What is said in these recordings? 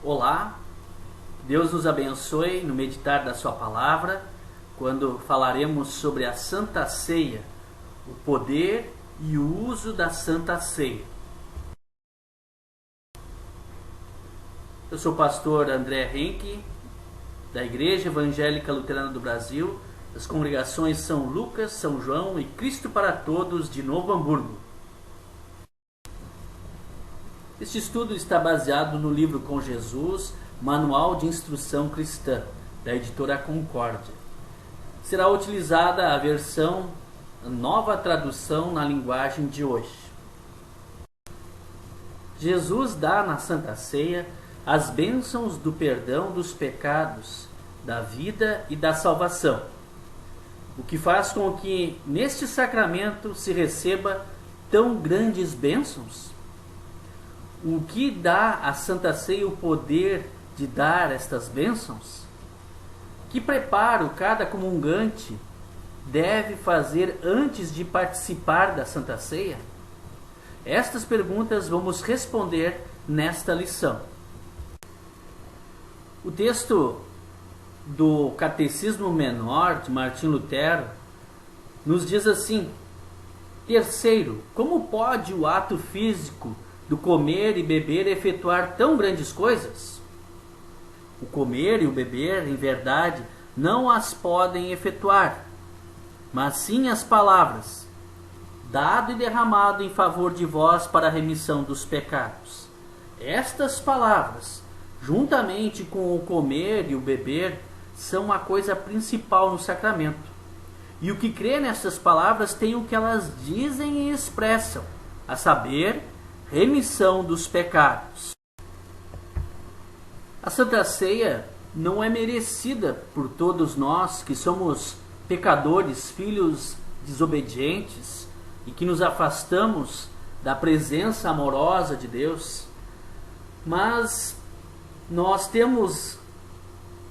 Olá, Deus nos abençoe no meditar da sua palavra, quando falaremos sobre a Santa Ceia, o poder e o uso da Santa Ceia. Eu sou o pastor André Henke, da Igreja Evangélica Luterana do Brasil, das congregações São Lucas, São João e Cristo para Todos de Novo Hamburgo. Este estudo está baseado no livro Com Jesus, Manual de Instrução Cristã, da editora Concórdia. Será utilizada a versão Nova Tradução na linguagem de hoje. Jesus dá na Santa Ceia as bênçãos do perdão dos pecados, da vida e da salvação, o que faz com que neste sacramento se receba tão grandes bênçãos. O que dá à Santa Ceia o poder de dar estas bênçãos? Que preparo cada comungante deve fazer antes de participar da Santa Ceia? Estas perguntas vamos responder nesta lição. O texto do Catecismo Menor de Martim Lutero nos diz assim: terceiro, como pode o ato físico do comer e beber efetuar tão grandes coisas? O comer e o beber, em verdade, não as podem efetuar, mas sim as palavras: dado e derramado em favor de vós para a remissão dos pecados. Estas palavras, juntamente com o comer e o beber, são a coisa principal no sacramento. E o que crê nessas palavras tem o que elas dizem e expressam, a saber, remissão dos pecados. A Santa Ceia não é merecida por todos nós que somos pecadores, filhos desobedientes e que nos afastamos da presença amorosa de Deus, mas nós temos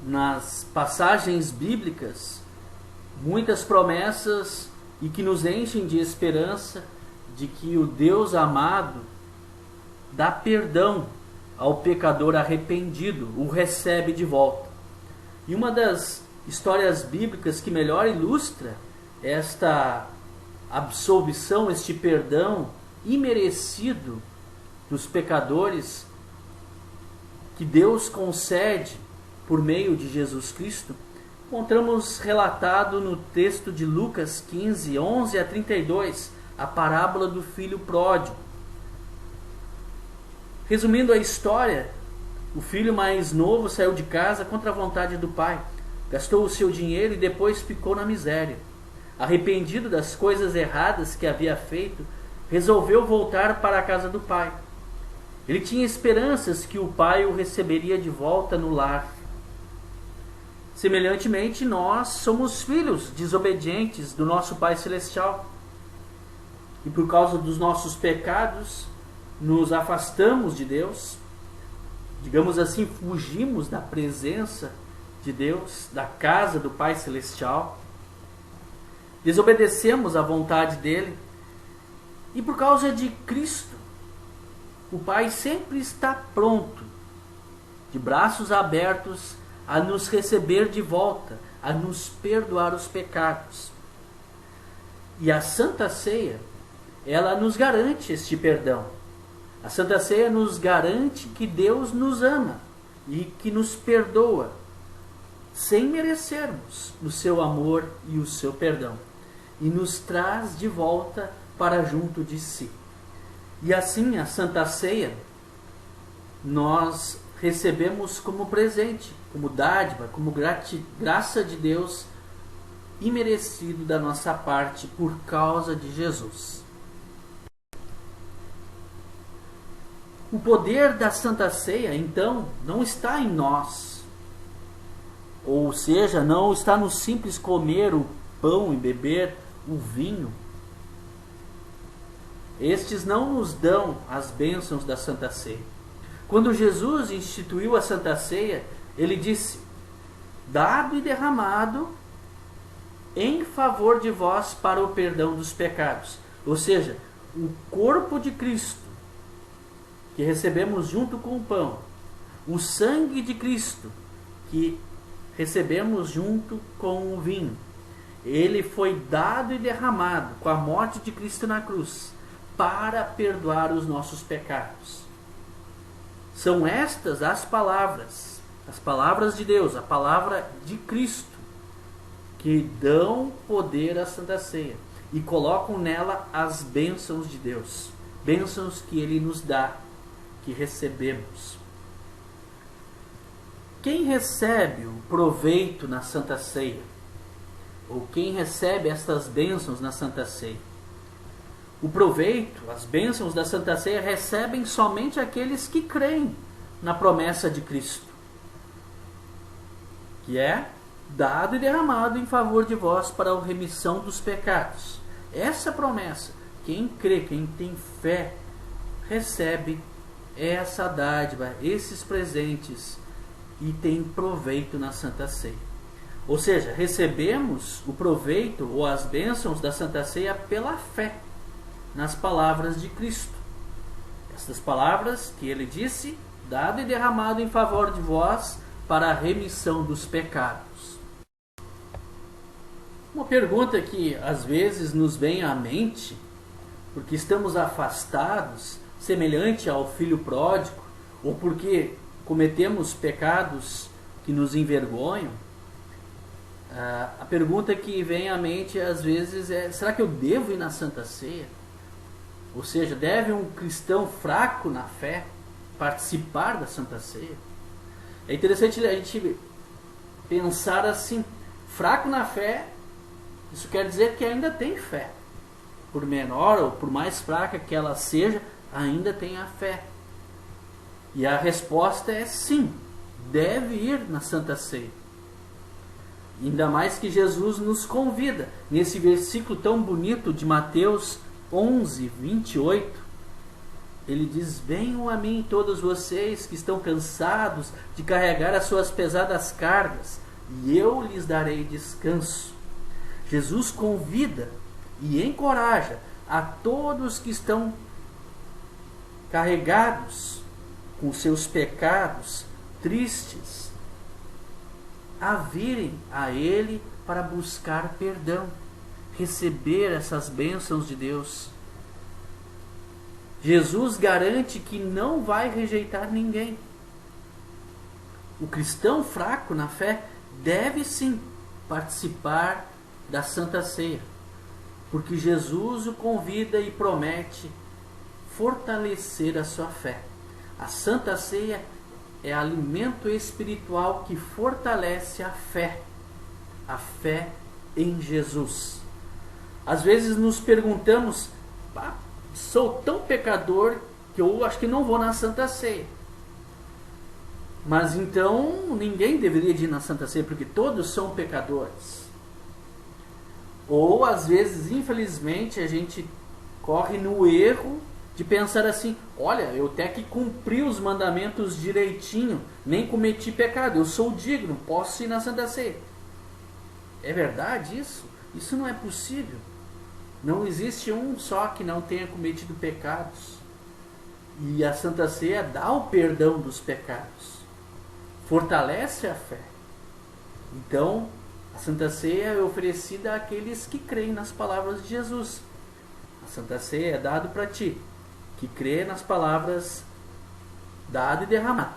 nas passagens bíblicas muitas promessas e que nos enchem de esperança de que o Deus amado dá perdão ao pecador arrependido, o recebe de volta. E uma das histórias bíblicas que melhor ilustra esta absolvição, este perdão imerecido dos pecadores que Deus concede por meio de Jesus Cristo, encontramos relatado no texto de Lucas 15, 11 a 32, a parábola do filho pródigo. Resumindo a história, o filho mais novo saiu de casa contra a vontade do pai, gastou o seu dinheiro e depois ficou na miséria. Arrependido das coisas erradas que havia feito, resolveu voltar para a casa do pai. Ele tinha esperanças que o pai o receberia de volta no lar. Semelhantemente, nós somos filhos desobedientes do nosso Pai Celestial. E por causa dos nossos pecados, nos afastamos de Deus, digamos assim, fugimos da presença de Deus, da casa do Pai Celestial, desobedecemos à vontade dele, e por causa de Cristo, o Pai sempre está pronto, de braços abertos, a nos receber de volta, a nos perdoar os pecados. E a Santa Ceia, ela nos garante este perdão. A Santa Ceia nos garante que Deus nos ama e que nos perdoa, sem merecermos o seu amor e o seu perdão, e nos traz de volta para junto de si. E assim, a Santa Ceia, nós recebemos como presente, como dádiva, como graça de Deus, imerecido da nossa parte por causa de Jesus. O poder da Santa Ceia, então, não está em nós. Ou seja, não está no simples comer o pão e beber o vinho. Estes não nos dão as bênçãos da Santa Ceia. Quando Jesus instituiu a Santa Ceia, ele disse: dado e derramado em favor de vós para o perdão dos pecados. Ou seja, o corpo de Cristo, que recebemos junto com o pão, o sangue de Cristo que recebemos junto com o vinho. Ele foi dado e derramado com a morte de Cristo na cruz para perdoar os nossos pecados. São estas as palavras de Deus, a palavra de Cristo, que dão poder à Santa Ceia e colocam nela as bênçãos de Deus, bênçãos que Ele nos dá, que recebemos. Quem recebe o proveito na Santa Ceia? Ou quem recebe estas bênçãos na Santa Ceia? O proveito, as bênçãos da Santa Ceia recebem somente aqueles que creem na promessa de Cristo, que é dado e derramado em favor de vós para a remissão dos pecados. Essa promessa, quem crê, quem tem fé, recebe essa dádiva, esses presentes e tem proveito na Santa Ceia. Ou seja, recebemos o proveito ou as bênçãos da Santa Ceia pela fé nas palavras de Cristo. Estas palavras que ele disse, dado e derramado em favor de vós para a remissão dos pecados. Uma pergunta que às vezes nos vem à mente, porque estamos afastados, semelhante ao filho pródigo, ou porque cometemos pecados que nos envergonham. A pergunta que vem à mente às vezes é: será que eu devo ir na Santa Ceia? Ou seja, deve um cristão fraco na fé participar da Santa Ceia? É interessante a gente pensar assim: fraco na fé, isso quer dizer que ainda tem fé. Por menor ou por mais fraca que ela seja, ainda tem a fé. E a resposta é sim, deve ir na Santa Ceia. Ainda mais que Jesus nos convida, nesse versículo tão bonito de Mateus 11, 28, ele diz: venham a mim todos vocês que estão cansados de carregar as suas pesadas cargas, e eu lhes darei descanso. Jesus convida e encoraja a todos que estão carregados com seus pecados, tristes, a virem a Ele para buscar perdão, receber essas bênçãos de Deus. Jesus garante que não vai rejeitar ninguém. O cristão fraco na fé deve sim participar da Santa Ceia, porque Jesus o convida e promete fortalecer a sua fé. A Santa Ceia é alimento espiritual que fortalece a fé em Jesus. Às vezes nos perguntamos: sou tão pecador que eu acho que não vou na Santa Ceia. Mas então ninguém deveria ir na Santa Ceia, porque todos são pecadores. Ou às vezes, infelizmente, a gente corre no erro de pensar assim: olha, eu tenho que cumprir os mandamentos direitinho, nem cometi pecado, eu sou digno, posso ir na Santa Ceia. É verdade isso? Isso não é possível. Não existe um só que não tenha cometido pecados. E a Santa Ceia dá o perdão dos pecados, fortalece a fé. Então, a Santa Ceia é oferecida àqueles que creem nas palavras de Jesus. A Santa Ceia é dado para ti, que crê nas palavras dado e derramado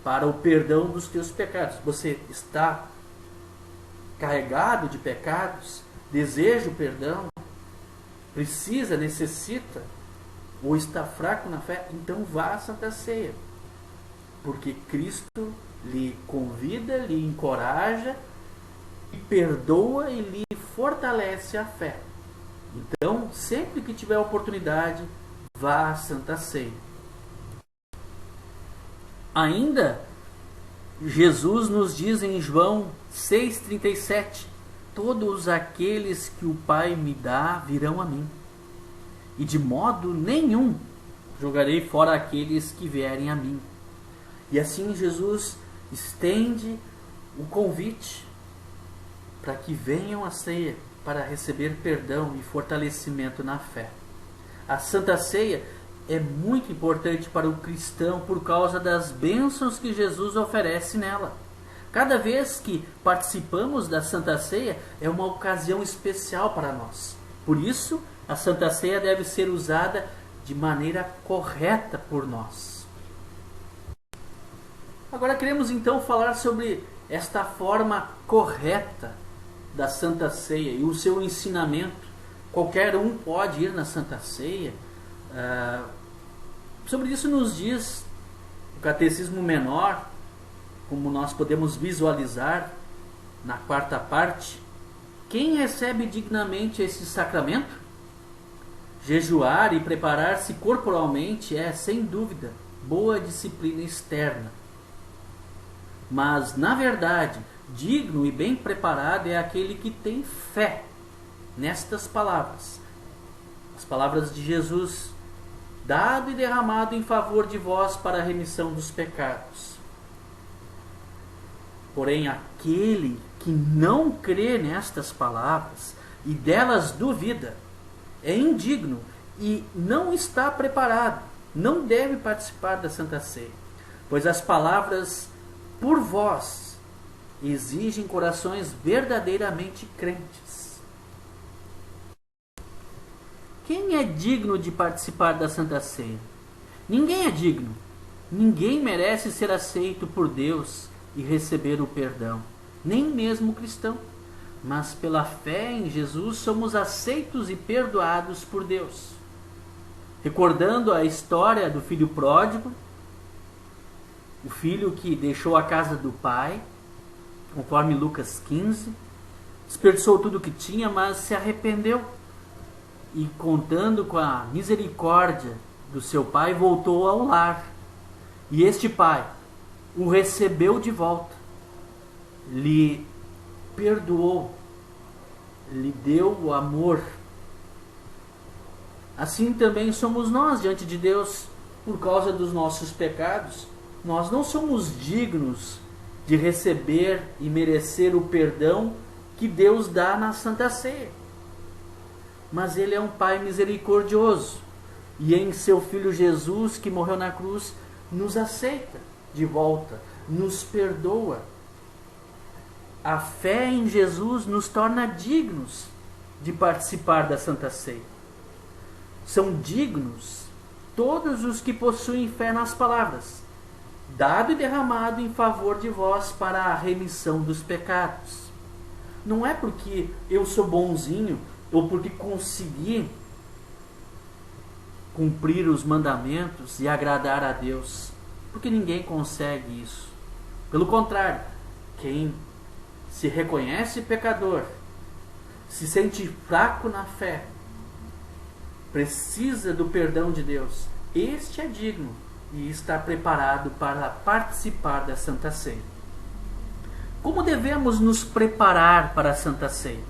para o perdão dos teus pecados. Você está carregado de pecados, deseja o perdão, precisa, necessita, ou está fraco na fé, então vá à Santa Ceia, porque Cristo lhe convida, lhe encoraja, lhe perdoa e lhe fortalece a fé. Então, sempre que tiver oportunidade, vá à Santa Ceia. Ainda, Jesus nos diz em João 6,37: todos aqueles que o Pai me dá virão a mim, e de modo nenhum jogarei fora aqueles que vierem a mim. E assim Jesus estende o convite para que venham à ceia para receber perdão e fortalecimento na fé. A Santa Ceia é muito importante para o cristão por causa das bênçãos que Jesus oferece nela. Cada vez que participamos da Santa Ceia é uma ocasião especial para nós. Por isso, a Santa Ceia deve ser usada de maneira correta por nós. Agora queremos então falar sobre esta forma correta da Santa Ceia e o seu ensinamento. Qualquer um pode ir na Santa Ceia. Sobre isso nos diz o Catecismo Menor, como nós podemos visualizar na quarta parte. Quem recebe dignamente esse sacramento? Jejuar e preparar-se corporalmente é, sem dúvida, boa disciplina externa. Mas, na verdade, digno e bem preparado é aquele que tem fé nestas palavras. As palavras de Jesus: dado e derramado em favor de vós para a remissão dos pecados. Porém, aquele que não crê nestas palavras e delas duvida, é indigno e não está preparado, não deve participar da Santa Ceia, pois as palavras por vós exigem corações verdadeiramente crentes. Quem é digno de participar da Santa Ceia? Ninguém é digno. Ninguém merece ser aceito por Deus e receber o perdão, nem mesmo o cristão. Mas pela fé em Jesus somos aceitos e perdoados por Deus. Recordando a história do filho pródigo, o filho que deixou a casa do pai, conforme Lucas 15, desperdiçou tudo o que tinha, mas se arrependeu. E contando com a misericórdia do seu pai, voltou ao lar. E este pai o recebeu de volta, lhe perdoou, lhe deu o amor. Assim também somos nós diante de Deus, por causa dos nossos pecados. Nós não somos dignos de receber e merecer o perdão que Deus dá na Santa Ceia. Mas Ele é um Pai misericordioso e em seu Filho Jesus, que morreu na cruz, nos aceita de volta, nos perdoa. A fé em Jesus nos torna dignos de participar da Santa Ceia. São dignos todos os que possuem fé nas palavras: dado e derramado em favor de vós para a remissão dos pecados. Não é porque eu sou bonzinho ou porque consegui cumprir os mandamentos e agradar a Deus, porque ninguém consegue isso. Pelo contrário, quem se reconhece pecador, se sente fraco na fé, precisa do perdão de Deus, este é digno e está preparado para participar da Santa Ceia. Como devemos nos preparar para a Santa Ceia?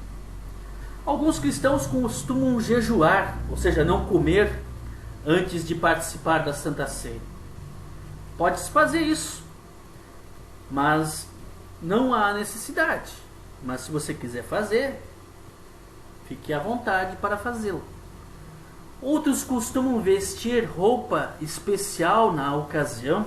Alguns cristãos costumam jejuar, ou seja, não comer antes de participar da Santa Ceia. Pode-se fazer isso, mas não há necessidade. Mas se você quiser fazer, fique à vontade para fazê-lo. Outros costumam vestir roupa especial na ocasião.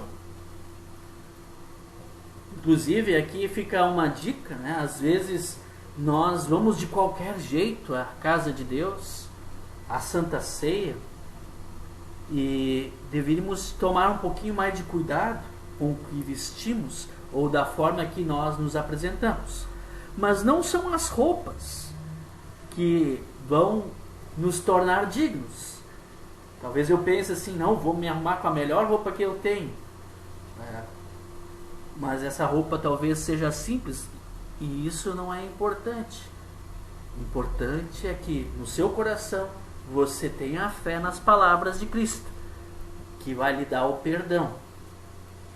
Inclusive, aqui fica uma dica, né? Às vezes nós vamos de qualquer jeito à casa de Deus, à Santa Ceia, e deveríamos tomar um pouquinho mais de cuidado com o que vestimos ou da forma que nós nos apresentamos. Mas não são as roupas que vão nos tornar dignos. Talvez eu pense assim: não, vou me arrumar com a melhor roupa que eu tenho. Mas essa roupa talvez seja simples, e isso não é importante. O importante é que no seu coração você tenha a fé nas palavras de Cristo, que vai lhe dar o perdão.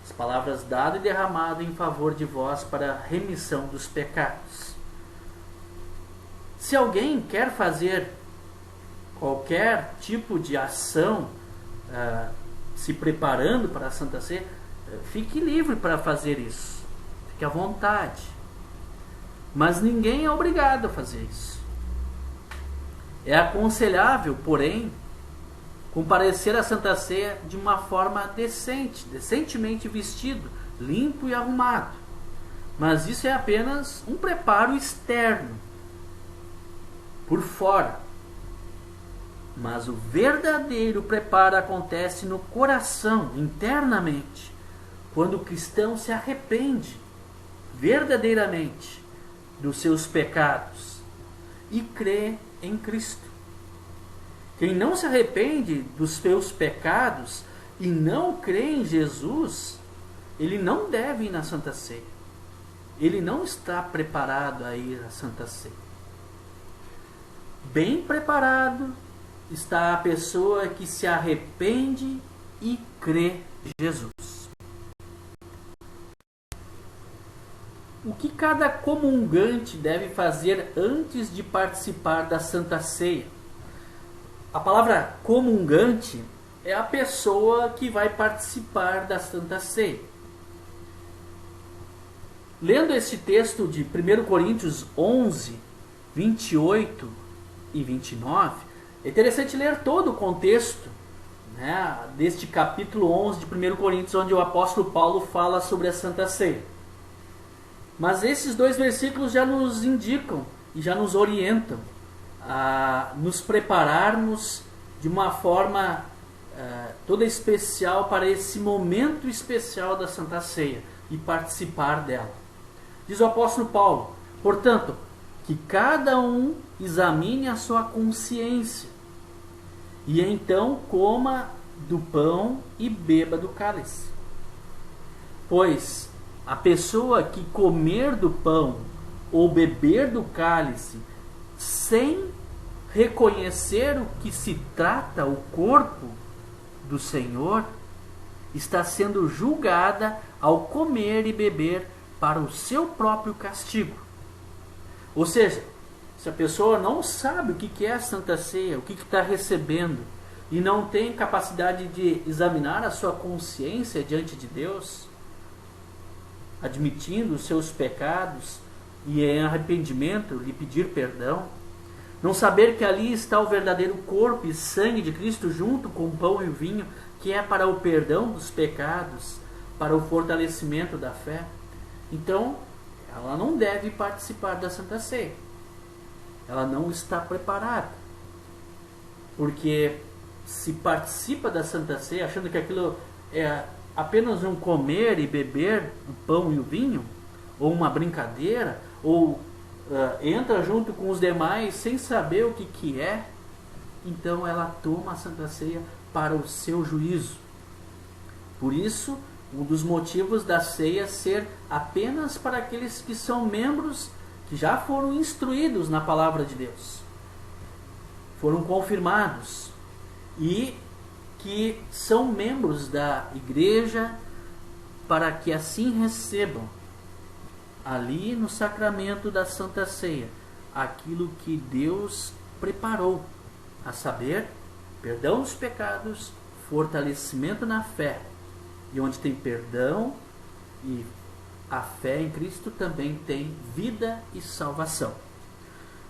As palavras: dado e derramado em favor de vós para a remissão dos pecados. Se alguém quer fazer qualquer tipo de ação, se preparando para a Santa Ceia, fique livre para fazer isso. Fique à vontade. Mas ninguém é obrigado a fazer isso. É aconselhável, porém, comparecer à Santa Ceia de uma forma decente, decentemente vestido, limpo e arrumado. Mas isso é apenas um preparo externo, por fora. Mas o verdadeiro preparo acontece no coração, internamente, quando o cristão se arrepende verdadeiramente dos seus pecados e crê em Cristo. Quem não se arrepende dos seus pecados e não crê em Jesus, ele não deve ir na Santa Ceia. Ele não está preparado a ir à Santa Ceia. Bem preparado está a pessoa que se arrepende e crê em Jesus. O que cada comungante deve fazer antes de participar da Santa Ceia? A palavra comungante é a pessoa que vai participar da Santa Ceia. Lendo esse texto de 1 Coríntios 11, 28 e 29, é interessante ler todo o contexto, né, deste capítulo 11 de 1 Coríntios, onde o apóstolo Paulo fala sobre a Santa Ceia. Mas esses dois versículos já nos indicam e já nos orientam a nos prepararmos de uma forma toda especial para esse momento especial da Santa Ceia e participar dela. Diz o apóstolo Paulo: portanto, que cada um examine a sua consciência e então coma do pão e beba do cálice. Pois a pessoa que comer do pão ou beber do cálice sem reconhecer o que se trata o corpo do Senhor, está sendo julgada ao comer e beber para o seu próprio castigo. Ou seja, se a pessoa não sabe o que é a Santa Ceia, o que está recebendo, e não tem capacidade de examinar a sua consciência diante de Deus, admitindo os seus pecados e em arrependimento lhe pedir perdão, não saber que ali está o verdadeiro corpo e sangue de Cristo junto com o pão e o vinho, que é para o perdão dos pecados, para o fortalecimento da fé, então ela não deve participar da Santa Ceia. Ela não está preparada. Porque se participa da Santa Ceia achando que aquilo é apenas um comer e beber o pão e o vinho, ou uma brincadeira, ou entra junto com os demais sem saber o que é, então ela toma a Santa Ceia para o seu juízo. Por isso, um dos motivos da ceia ser apenas para aqueles que são membros que já foram instruídos na palavra de Deus, foram confirmados e que são membros da igreja, para que assim recebam ali no sacramento da Santa Ceia aquilo que Deus preparou, a saber, perdão dos pecados, fortalecimento na fé. E onde tem perdão e a fé em Cristo, também tem vida e salvação.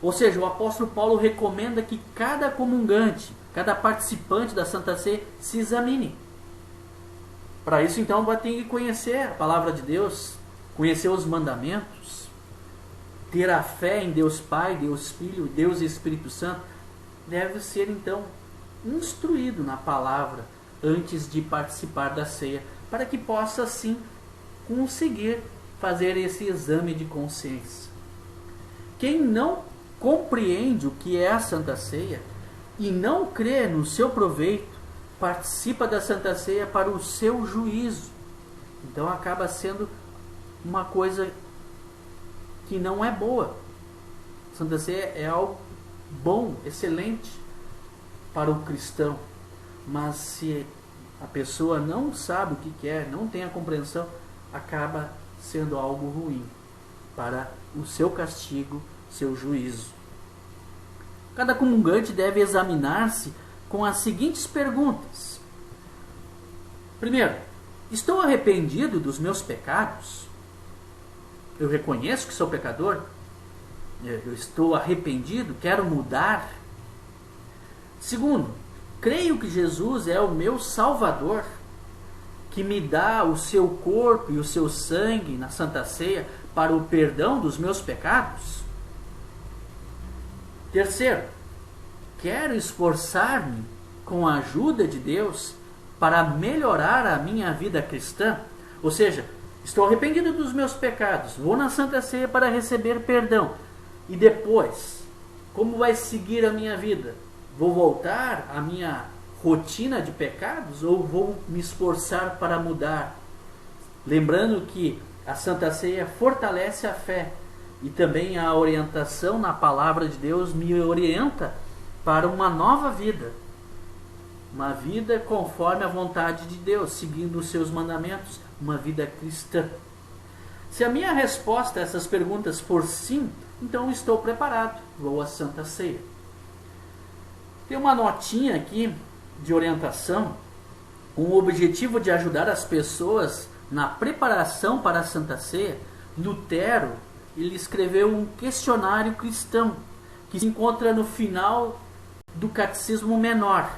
Ou seja, o apóstolo Paulo recomenda que cada comungante, cada participante da Santa Ceia se examine. Para isso, então, vai ter que conhecer a palavra de Deus, conhecer os mandamentos, ter a fé em Deus Pai, Deus Filho, Deus e Espírito Santo. Deve ser, então, instruído na palavra antes de participar da ceia, para que possa, assim, conseguir fazer esse exame de consciência. Quem não compreende o que é a Santa Ceia e não crê no seu proveito, participa da Santa Ceia para o seu juízo. Então acaba sendo uma coisa que não é boa. Santa Ceia é algo bom, excelente para o cristão. Mas se a pessoa não sabe o que é, não tem a compreensão, acaba sendo algo ruim para o seu castigo, seu juízo. Cada comungante deve examinar-se com as seguintes perguntas. Primeiro, estou arrependido dos meus pecados? Eu reconheço que sou pecador? Eu estou arrependido? Quero mudar? Segundo, creio que Jesus é o meu Salvador, que me dá o seu corpo e o seu sangue na Santa Ceia para o perdão dos meus pecados. Terceiro, quero esforçar-me com a ajuda de Deus para melhorar a minha vida cristã. Ou seja, estou arrependido dos meus pecados, vou na Santa Ceia para receber perdão. E depois, como vai seguir a minha vida? Vou voltar à minha rotina de pecados ou vou me esforçar para mudar? Lembrando que a Santa Ceia fortalece a fé e também a orientação na palavra de Deus me orienta para uma nova vida. Uma vida conforme a vontade de Deus, seguindo os seus mandamentos, uma vida cristã. Se a minha resposta a essas perguntas for sim, então estou preparado, vou à Santa Ceia. Tem uma notinha aqui de orientação, com o objetivo de ajudar as pessoas na preparação para a Santa Ceia. Lutero, ele escreveu um questionário cristão, que se encontra no final do Catecismo Menor.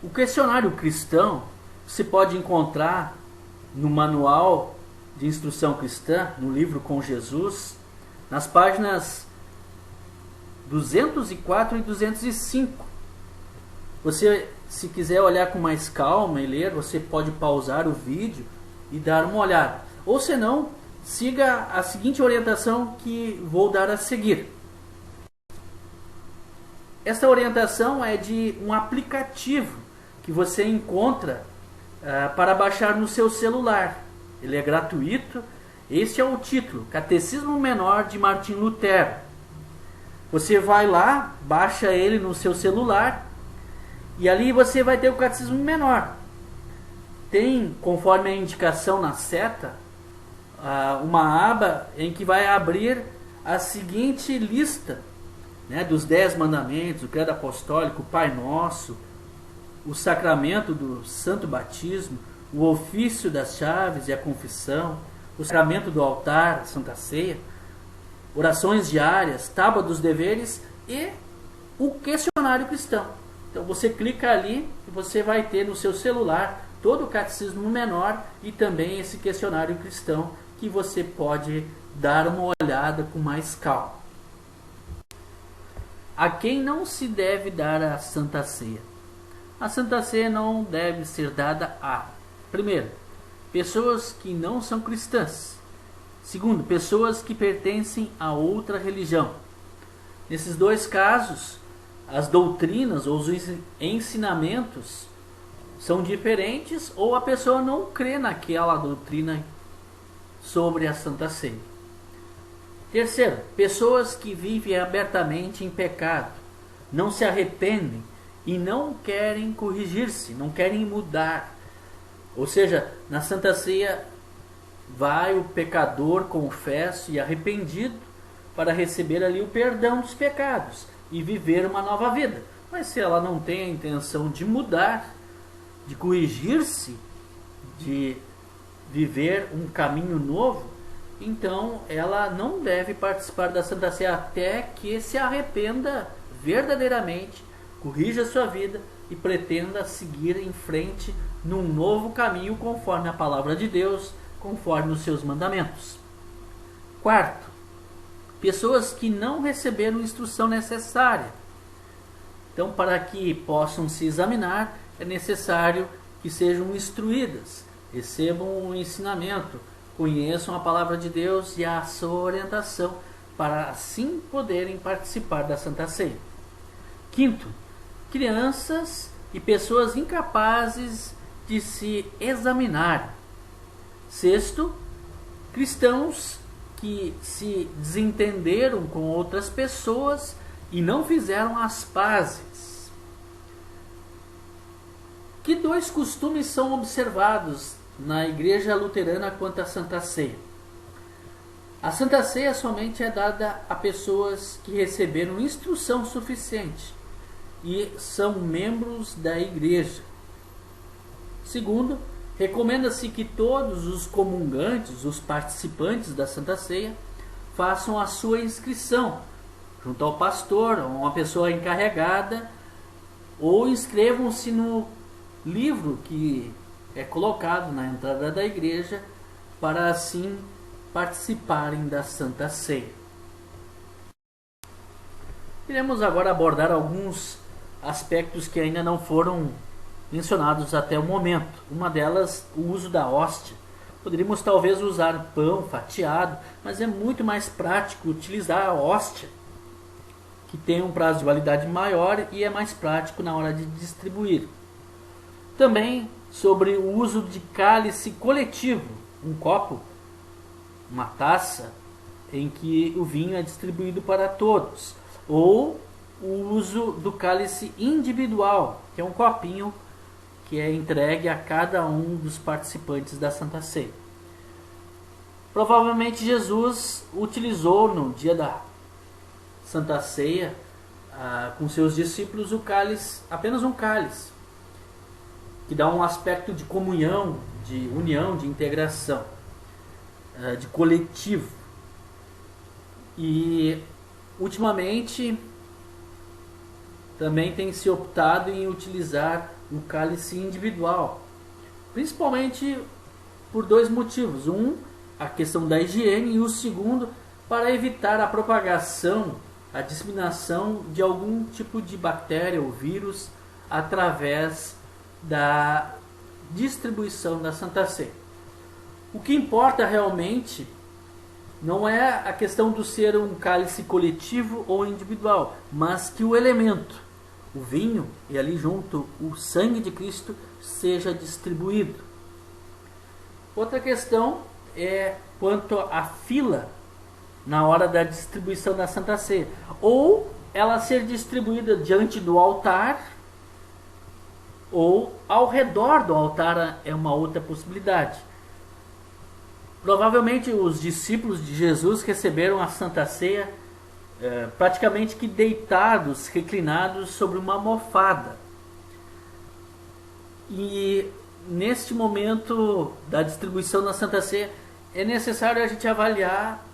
O questionário cristão se pode encontrar no Manual de Instrução Cristã, no livro Com Jesus, nas páginas 204 e 205. Você, se quiser olhar com mais calma e ler, você pode pausar o vídeo e dar uma olhada. Ou se não, siga a seguinte orientação que vou dar a seguir. Essa orientação é de um aplicativo que você encontra para baixar no seu celular. Ele é gratuito. Este é o título: Catecismo Menor de Martim Lutero. Você vai lá, baixa ele no seu celular e ali você vai ter o Catecismo Menor. Tem, conforme a indicação na seta, uma aba em que vai abrir a seguinte lista, né, dos 10 mandamentos, o credo apostólico, o Pai Nosso, o sacramento do Santo Batismo, o ofício das chaves e a confissão, o sacramento do altar, a Santa Ceia, orações diárias, tábua dos deveres e o questionário cristão. Então você clica ali e você vai ter no seu celular todo o Catecismo Menor e também esse questionário cristão que você pode dar uma olhada com mais calma. A quem não se deve dar a Santa Ceia? A Santa Ceia não deve ser dada a, primeiro, pessoas que não são cristãs. Segundo, pessoas que pertencem a outra religião. Nesses dois casos, as doutrinas ou os ensinamentos são diferentes ou a pessoa não crê naquela doutrina sobre a Santa Ceia. Terceiro, pessoas que vivem abertamente em pecado, não se arrependem e não querem corrigir-se, não querem mudar. Ou seja, na Santa Ceia vai o pecador confesso e arrependido para receber ali o perdão dos pecados e viver uma nova vida. Mas se ela não tem a intenção de mudar, de corrigir-se, de viver um caminho novo, então ela não deve participar da Santa Ceia até que se arrependa verdadeiramente, corrija a sua vida e pretenda seguir em frente num novo caminho conforme a palavra de Deus, conforme os seus mandamentos. Quarto, pessoas que não receberam instrução necessária. Então, para que possam se examinar, é necessário que sejam instruídas, recebam um ensinamento, conheçam a palavra de Deus e a sua orientação, para assim poderem participar da Santa Ceia. Quinto, crianças e pessoas incapazes de se examinar. Sexto, cristãos que se desentenderam com outras pessoas e não fizeram as pazes. Que dois costumes são observados na Igreja Luterana quanto à Santa Ceia? A Santa Ceia somente é dada a pessoas que receberam instrução suficiente e são membros da Igreja. Segundo, recomenda-se que todos os comungantes, os participantes da Santa Ceia, façam a sua inscrição junto ao pastor, ou uma pessoa encarregada, ou inscrevam-se no livro que é colocado na entrada da igreja, para assim participarem da Santa Ceia. Iremos agora abordar alguns aspectos que ainda não foram mencionados até o momento. Uma delas, o uso da hóstia. Poderíamos talvez usar pão fatiado, mas é muito mais prático utilizar a hóstia, que tem um prazo de validade maior e é mais prático na hora de distribuir. Também sobre o uso de cálice coletivo, um copo, uma taça, em que o vinho é distribuído para todos, ou o uso do cálice individual, que é um copinho que é entregue a cada um dos participantes da Santa Ceia. Provavelmente Jesus utilizou no dia da Santa Ceia com seus discípulos o cálice, apenas um cálice, que dá um aspecto de comunhão, de união, de integração, de coletivo. E ultimamente também tem se optado em utilizar o cálice individual, principalmente por dois motivos. Um, a questão da higiene, e o segundo, para evitar a propagação, a disseminação de algum tipo de bactéria ou vírus através da distribuição da Santa Ceia. O que importa realmente não é a questão do ser um cálice coletivo ou individual, mas que o elemento, o vinho e ali junto o sangue de Cristo, seja distribuído. Outra questão é quanto à fila na hora da distribuição da Santa Ceia, ou ela ser distribuída diante do altar, ou ao redor do altar é uma outra possibilidade. Provavelmente os discípulos de Jesus receberam a Santa Ceia praticamente que deitados, reclinados sobre uma almofada. E neste momento da distribuição da Santa Ceia é necessário a gente avaliar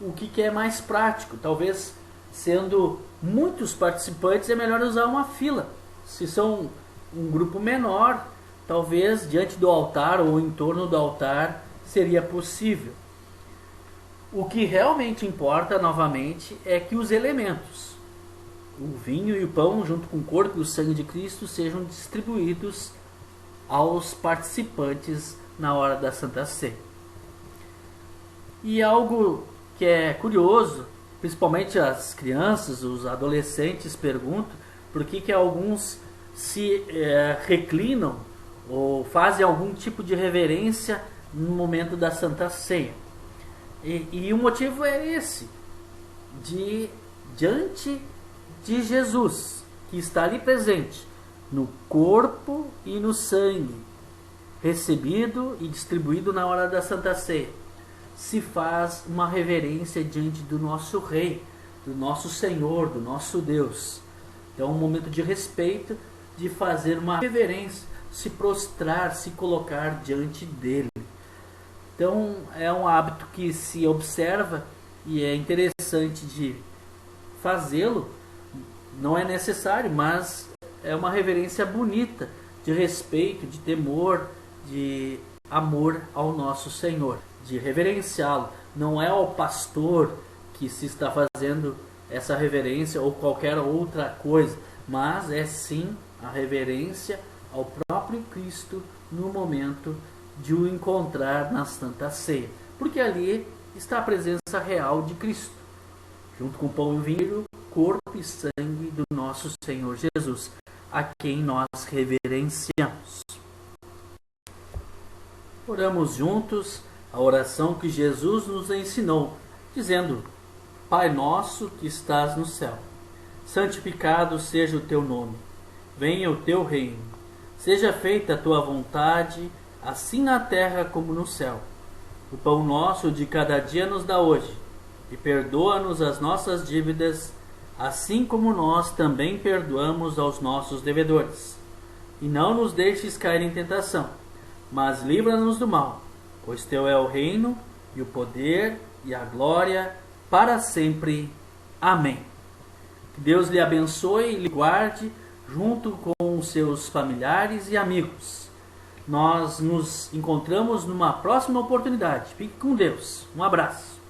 o que é mais prático. Talvez, sendo muitos participantes, é melhor usar uma fila. Se são um grupo menor, talvez diante do altar ou em torno do altar seria possível. O que realmente importa, novamente, é que os elementos, o vinho e o pão, junto com o corpo e o sangue de Cristo, sejam distribuídos aos participantes na hora da Santa Ceia. E algo que é curioso, principalmente as crianças, os adolescentes perguntam por que alguns se reclinam ou fazem algum tipo de reverência no momento da Santa Ceia. E o motivo é esse, diante de Jesus, que está ali presente, no corpo e no sangue, recebido e distribuído na hora da Santa Ceia, se faz uma reverência diante do nosso Rei, do nosso Senhor, do nosso Deus. Então é um momento de respeito, de fazer uma reverência, se prostrar, se colocar diante dele. Então é um hábito que se observa e é interessante de fazê-lo. Não é necessário, mas é uma reverência bonita, de respeito, de temor, de amor ao nosso Senhor, de reverenciá-lo. Não é ao pastor que se está fazendo essa reverência ou qualquer outra coisa, mas é sim a reverência ao próprio Cristo no momento de o encontrar na Santa Ceia, porque ali está a presença real de Cristo, junto com o pão e o vinho, corpo e sangue do nosso Senhor Jesus, a quem nós reverenciamos. Oramos juntos a oração que Jesus nos ensinou, dizendo: Pai nosso que estás no céu, santificado seja o teu nome, venha o teu reino, seja feita a tua vontade, assim na terra como no céu. O pão nosso de cada dia nos dá hoje, e perdoa-nos as nossas dívidas, assim como nós também perdoamos aos nossos devedores. E não nos deixes cair em tentação, mas livra-nos do mal, pois teu é o reino, e o poder, e a glória, para sempre. Amém. Que Deus lhe abençoe e lhe guarde junto com os seus familiares e amigos. Nós nos encontramos numa próxima oportunidade. Fique com Deus. Um abraço.